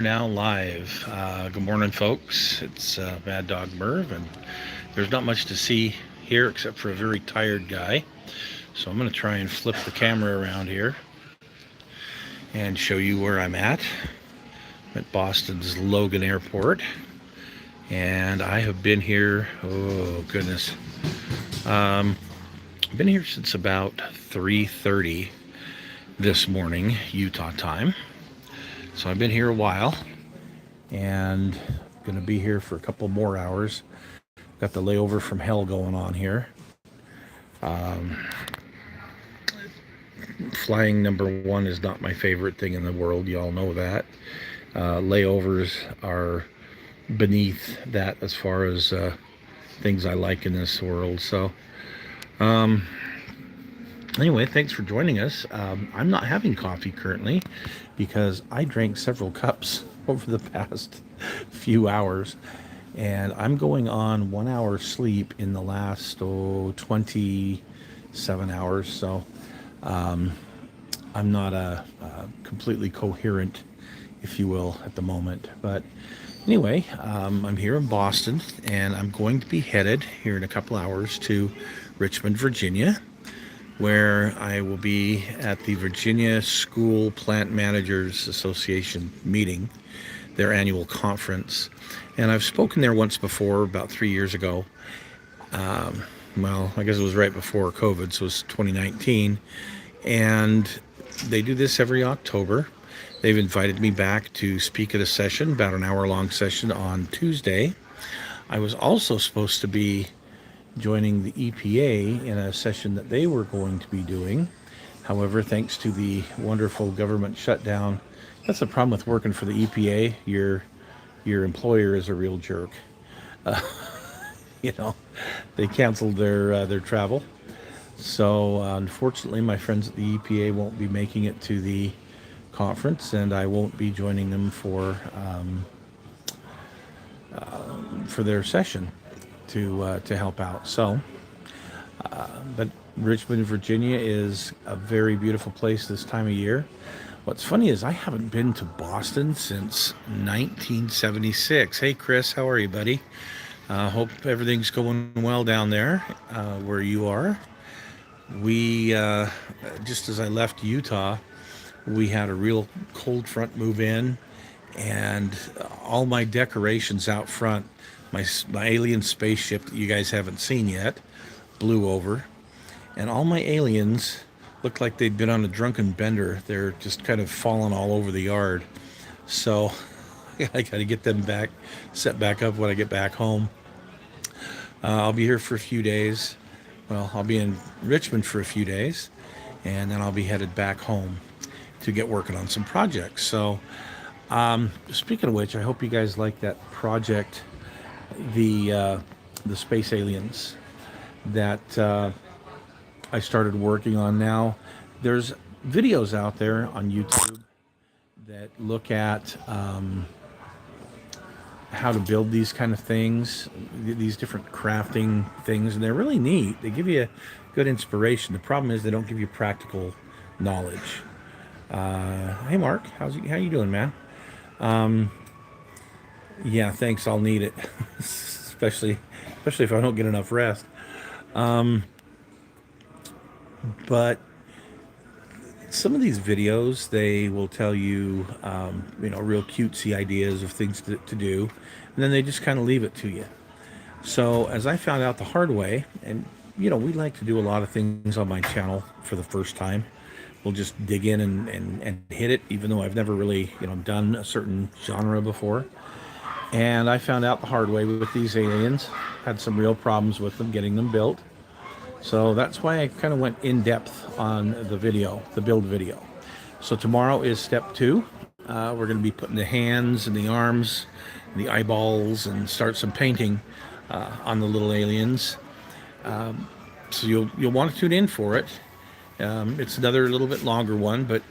Now live. Good morning, folks. It's Maddog Merv, and there's not much to see here except for a very tired guy. So I'm going to try and flip the camera around here and show you where I'm at. I'm at Boston's Logan Airport, and I have been here. Oh goodness, I've been here since about 3:30 this morning, Utah time. So I've been here a while, and going to be here for a couple more hours. Got the layover from hell going on here. Flying, number one, is not my favorite thing in the world. You all know that. Layovers are beneath that as far as things I like in this world. So, anyway, thanks for joining us. I'm not having coffee currently because I drank several cups over the past few hours, and I'm going on 1 hour sleep in the last 27 hours. So I'm not completely coherent, if you will, at the moment. But anyway, I'm here in Boston, and I'm going to be headed here in a couple hours to Richmond, Virginia, where I will be at the Virginia School Plant Managers Association meeting, their annual conference. And I've spoken there once before, about 3 years ago. Well, I guess it was right before COVID, so it was 2019. And they do this every October. They've invited me back to speak at a session, about an hour-long session on Tuesday. I was also supposed to be joining the EPA in a session that they were going to be doing. However, thanks to the wonderful government shutdown, that's the problem with working for the EPA. Your employer is a real jerk. You know, they canceled their travel. So unfortunately, my friends at the EPA won't be making it to the conference, and I won't be joining them for their session to help out. So, but Richmond, Virginia is a very beautiful place this time of year. What's funny is I haven't been to Boston since 1976. Hey, Chris, how are you, buddy? Hope everything's going well down there where you are. We, just as I left Utah, we had a real cold front move in, and all my decorations out front, my alien spaceship that you guys haven't seen yet, blew over, and all my aliens looked like they'd been on a drunken bender. They're just kind of falling all over the yard. So I got to get them back, set back up when I get back home. I'll be here for a few days. Well, I'll be in Richmond for a few days, and then I'll be headed back home to get working on some projects. So, speaking of which, I hope you guys like that project, the space aliens that I started working on now. There's videos out there on YouTube that look at how to build these kind of things, these different crafting things, and they're really neat. They give you good inspiration. The problem is they don't give you practical knowledge. Hey, Mark, how you doing, man? Yeah, thanks. I'll need it, especially if I don't get enough rest. But some of these videos, they will tell you, real cutesy ideas of things to do, and then they just kind of leave it to you. So as I found out the hard way, and we like to do a lot of things on my channel for the first time. We'll just dig in and hit it, even though I've never really, done a certain genre before. And I found out the hard way with these aliens. Had some real problems with them, getting them built. So that's why I kind of went in depth on the build video. So tomorrow is step 2. We're going to be putting the hands and the arms, and the eyeballs, and start some painting on the little aliens. So you'll want to tune in for it. It's another little bit longer one, but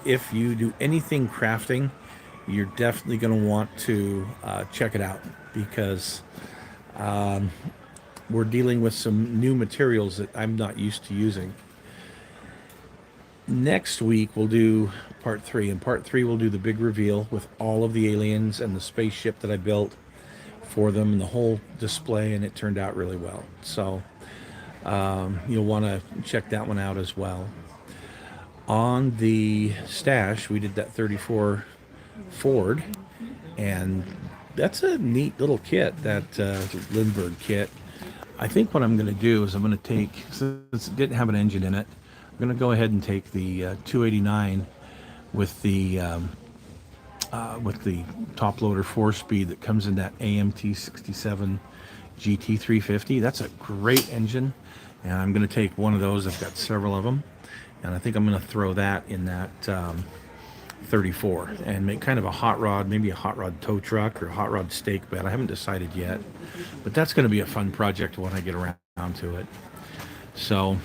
if you do anything crafting, you're definitely going to want to check it out, because we're dealing with some new materials that I'm not used to using. Next week we'll do part three. In part three, we'll do the big reveal with all of the aliens and the spaceship that I built for them and the whole display, and it turned out really well. So you'll want to check that one out as well. On the stash, we did that 34 Ford, and that's a neat little kit, that Lindbergh kit. I think what I'm going to do is I'm going to take, since it didn't have an engine in it, I'm going to go ahead and take the 289 with the top loader 4-speed that comes in that AMT 67 GT 350. That's a great engine, and I'm going to take one of those. I've got several of them, and I think I'm going to throw that in that 34 and make kind of a hot rod, maybe a hot rod tow truck or a hot rod stake bed. I haven't decided yet, but that's going to be a fun project when I get around to it. So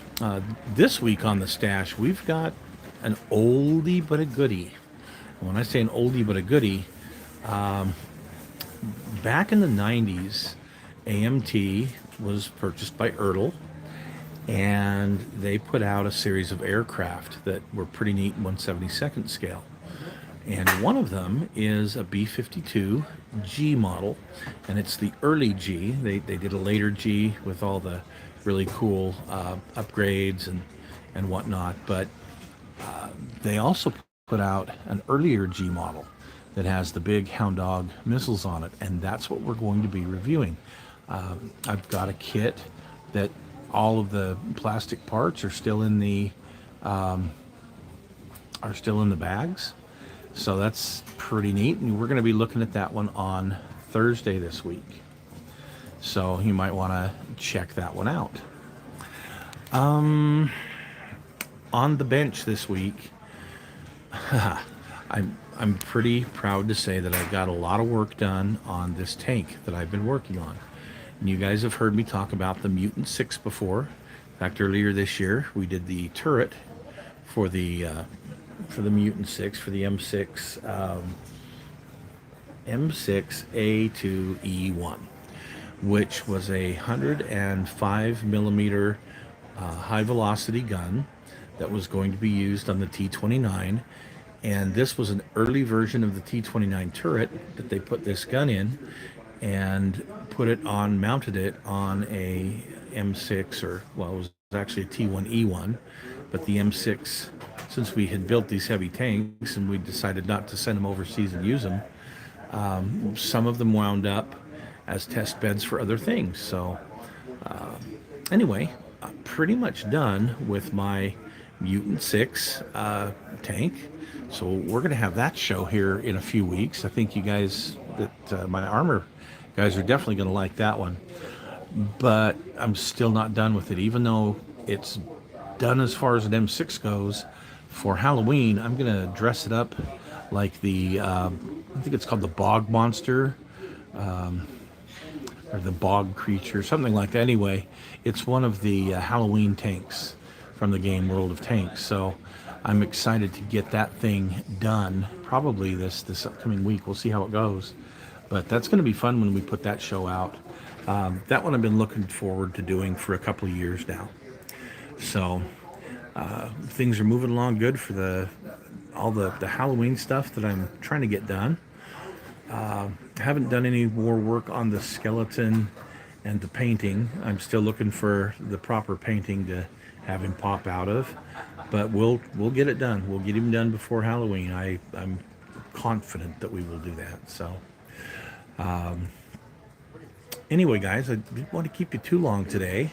this week on the stash, we've got an oldie but a goodie. When I say an oldie but a goodie, back in the 90s, AMT was purchased by Ertl, and they put out a series of aircraft that were pretty neat 1/72nd scale. And one of them is a B-52 G model, and it's the early G. They did a later G with all the really cool upgrades and whatnot, but they also put out an earlier G model that has the big Hound Dog missiles on it, and that's what we're going to be reviewing. I've got a kit that all of the plastic parts are still in the bags, so that's pretty neat. And we're going to be looking at that one on Thursday this week, so you might want to check that one out. On the bench this week, I'm pretty proud to say that I got a lot of work done on this tank that I've been working on. And you guys have heard me talk about the Mutant 6 before. In fact, earlier this year we did the turret for the Mutant 6, for the M6 M6A2E1, which was a 105 millimeter high velocity gun that was going to be used on the T-29. And this was an early version of the T-29 turret that they put this gun in and mounted it on a M6, or, well, it was actually a T1E1, but the M6, since we had built these heavy tanks and we decided not to send them overseas and use them, some of them wound up as test beds for other things. So anyway, I'm pretty much done with my Mutant 6 tank. So we're going to have that show here in a few weeks. I think you guys, my armor guys, are definitely going to like that one. But I'm still not done with it. Even though it's done as far as an M6 goes, for Halloween, I'm going to dress it up like the, I think it's called the Bog Monster, or the Bog Creature, something like that. Anyway, it's one of the Halloween tanks from the game World of Tanks. So I'm excited to get that thing done probably this upcoming week. We'll see how it goes, but that's going to be fun when we put that show out. That one I've been looking forward to doing for a couple of years now. So things are moving along good for all the Halloween stuff that I'm trying to get done. Haven't done any more work on the skeleton and the painting. I'm still looking for the proper painting to have him pop out of, but we'll get it done. We'll get him done before Halloween. I'm confident that we will do that. So anyway, guys, I didn't want to keep you too long today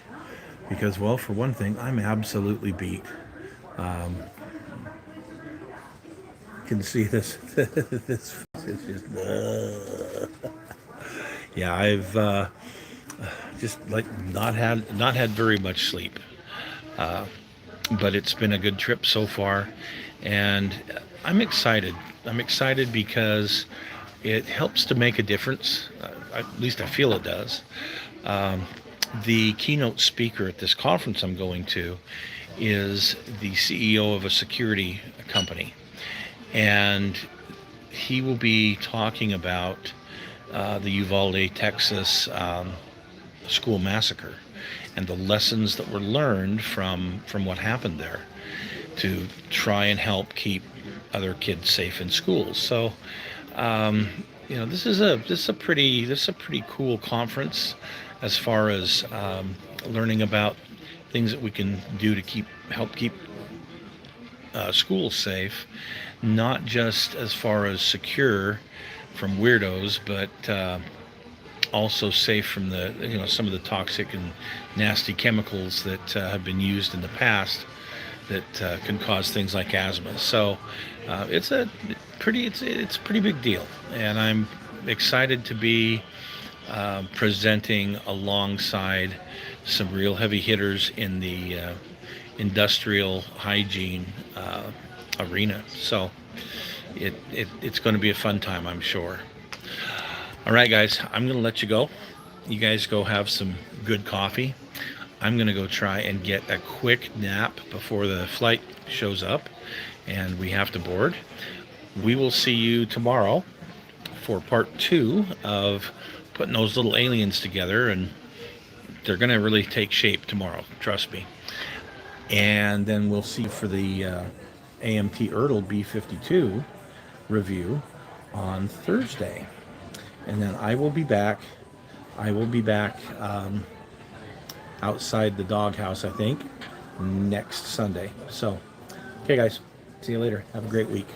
because, well, for one thing, I'm absolutely beat. You can see this. This is just yeah. I've just like not had very much sleep, but it's been a good trip so far, and I'm excited. I'm excited because it helps to make a difference. At least I feel it does. The keynote speaker at this conference I'm going to is the CEO of a security company, and he will be talking about the Uvalde, Texas school massacre and the lessons that were learned from what happened there. to try and help keep other kids safe in schools. So, this is a pretty cool conference as far as learning about things that we can do to help keep schools safe, not just as far as secure from weirdos, but also safe from some of the toxic and nasty chemicals that have been used in the past that can cause things like asthma. So it's a pretty big deal, and I'm excited to be presenting alongside some real heavy hitters in the industrial hygiene arena. So it's going to be a fun time, I'm sure. All right, guys, I'm going to let you go. You guys go have some good coffee. I'm going to go try and get a quick nap before the flight shows up and we have to board. We will see you tomorrow for part 2 of putting those little aliens together, and they're going to really take shape tomorrow, trust me. And then we'll see for the AMT Ertl B52 review on Thursday. And then I will be back outside the doghouse, I think, next Sunday. So, okay, guys, see you later. Have a great week.